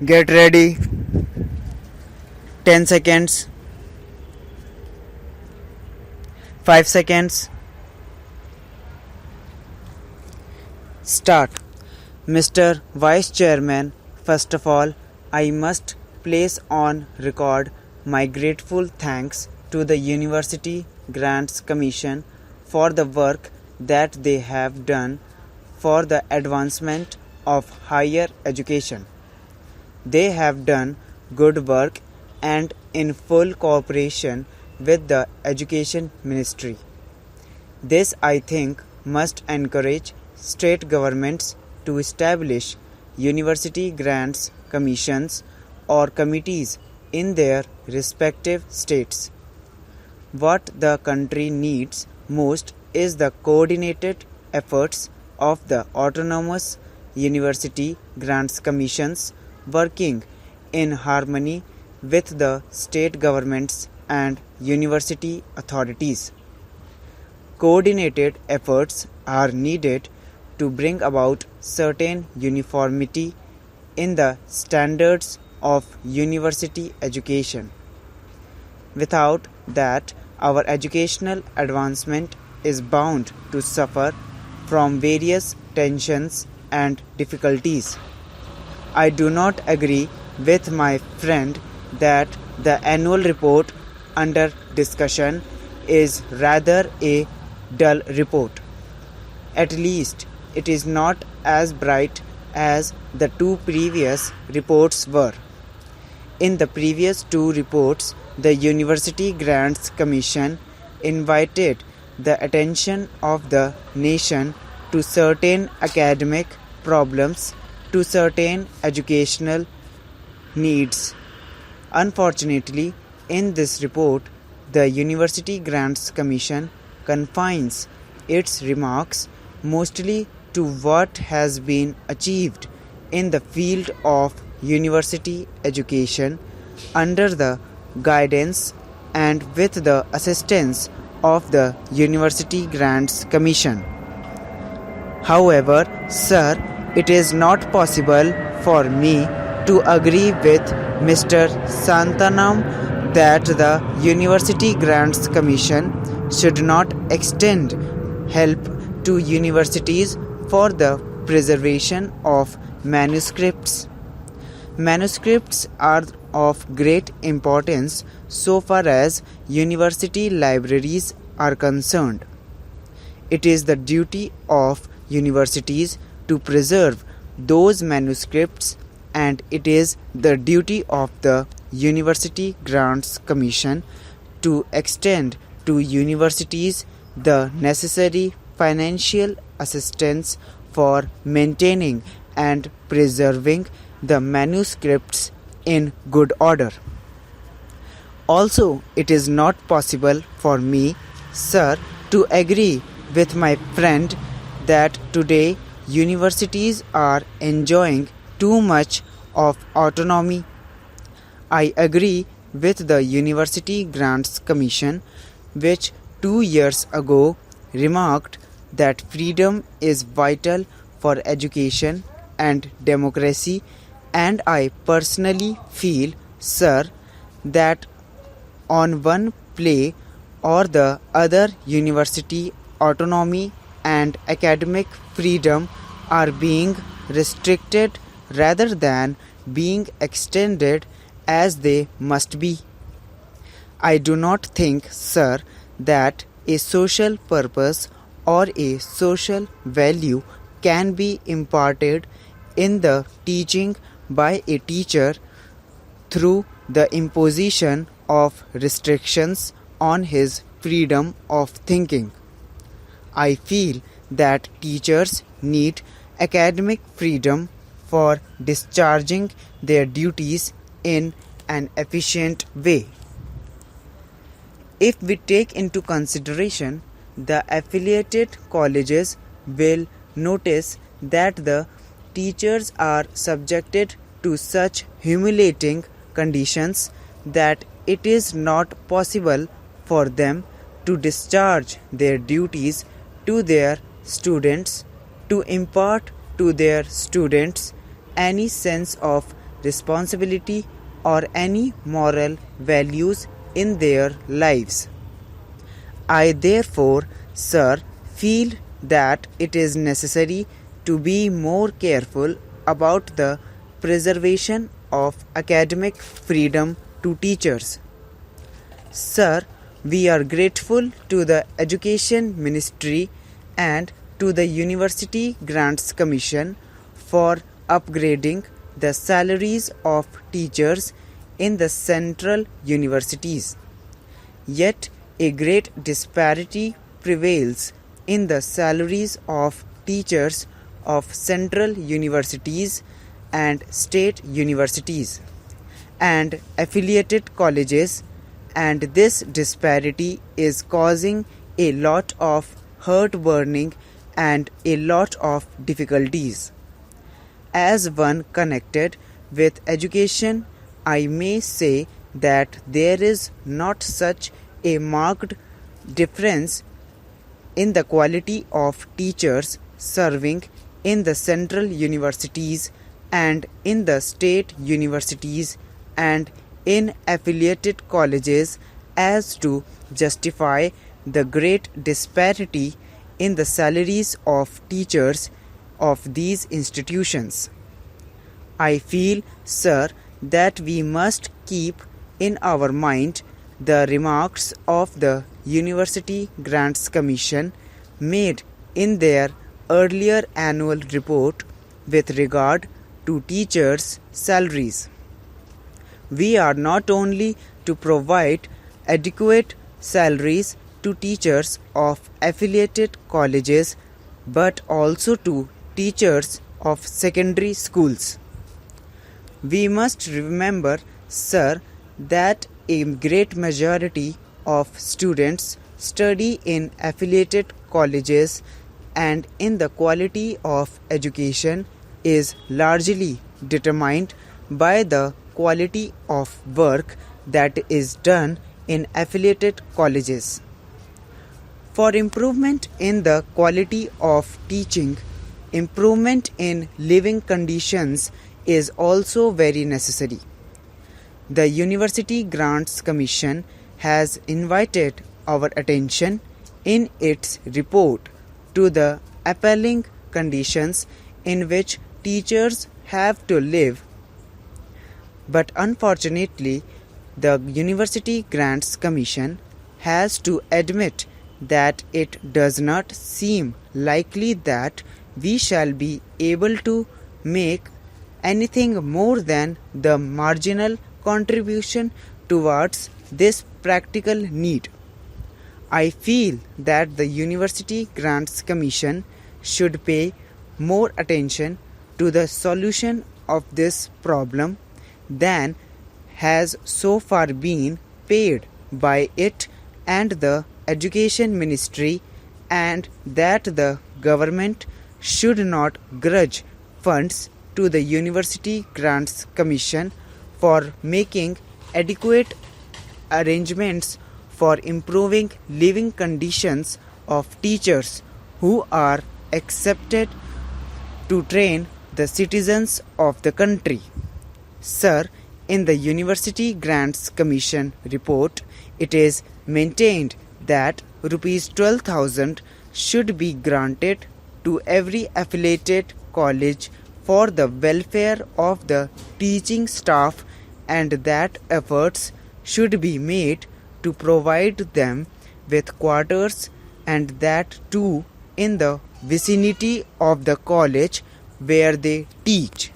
Get ready. 10 seconds. 5 seconds. Start. Mr. Vice Chairman, first of all, I must place on record my grateful thanks to the University Grants Commission for the work that they have done for the advancement of higher education. They have done good work and in full cooperation with the Education Ministry. This, I think, must encourage state governments to establish university grants commissions or committees in their respective states. What the country needs most is the coordinated efforts of the autonomous university grants commissions working in harmony with the state governments and university authorities. Coordinated efforts are needed to bring about certain uniformity in the standards of university education. Without that, our educational advancement is bound to suffer from various tensions and difficulties. I do not agree with my friend that the annual report under discussion is rather a dull report. At least it is not as bright as the two previous reports were. In the previous two reports, the University Grants Commission invited the attention of the nation to certain academic problems, to certain educational needs. Unfortunately, in this report, the University Grants Commission confines its remarks mostly to what has been achieved in the field of university education under the guidance and with the assistance of the University Grants Commission. However, sir, it is not possible for me to agree with Mr. Santanam that the University Grants Commission should not extend help to universities for the preservation of manuscripts. Manuscripts are of great importance so far as university libraries are concerned. It is the duty of universities to preserve those manuscripts, and it is the duty of the University Grants Commission to extend to universities the necessary financial assistance for maintaining and preserving the manuscripts in good order. Also, it is not possible for me, sir, to agree with my friend that today universities are enjoying too much of autonomy. I agree with the University Grants Commission, which 2 years ago remarked that freedom is vital for education and democracy, and I personally feel, sir, that on one play or the other university autonomy and academic freedom are being restricted rather than being extended as they must be. I do not think, sir, that a social purpose or a social value can be imparted in the teaching by a teacher through the imposition of restrictions on his freedom of thinking. I feel that teachers need academic freedom for discharging their duties in an efficient way. If we take into consideration the affiliated colleges, will notice that the teachers are subjected to such humiliating conditions that it is not possible for them to discharge their duties to their students, to impart to their students any sense of responsibility, or any moral values in their lives. I therefore, sir, feel that it is necessary to be more careful about the preservation of academic freedom to teachers. Sir, we are grateful to the Education Ministry and to the University Grants Commission for upgrading the salaries of teachers in the central universities. Yet a great disparity prevails in the salaries of teachers of central universities and state universities and affiliated colleges, and this disparity is causing a lot of heartburning and a lot of difficulties. As one connected with education, I may say that there is not such a marked difference in the quality of teachers serving in the central universities and in the state universities and in affiliated colleges as to justify the great disparity in the salaries of teachers of these institutions. I feel, sir, that we must keep in our mind the remarks of the University Grants Commission made in their earlier annual report with regard to teachers' salaries. We are not only to provide adequate salaries to teachers of affiliated colleges but also to teachers of secondary schools. We must remember, sir, that a great majority of students study in affiliated colleges and in the quality of education is largely determined by the quality of work that is done in affiliated colleges. For improvement in the quality of teaching, improvement in living conditions is also very necessary. The University Grants Commission has invited our attention in its report to the appalling conditions in which teachers have to live. But unfortunately, the University Grants Commission has to admit that it does not seem likely that we shall be able to make anything more than the marginal contribution towards this practical need. I feel that the University Grants Commission should pay more attention to the solution of this problem than has so far been paid by it and the Education Ministry, and that the government should not grudge funds to the University Grants Commission for making adequate arrangements for improving living conditions of teachers who are accepted to train the citizens of the country. Sir, in the University Grants Commission report, it is maintained that Rs 12,000 should be granted to every affiliated college for the welfare of the teaching staff, and that efforts should be made to provide them with quarters, and that too in the vicinity of the college where they teach.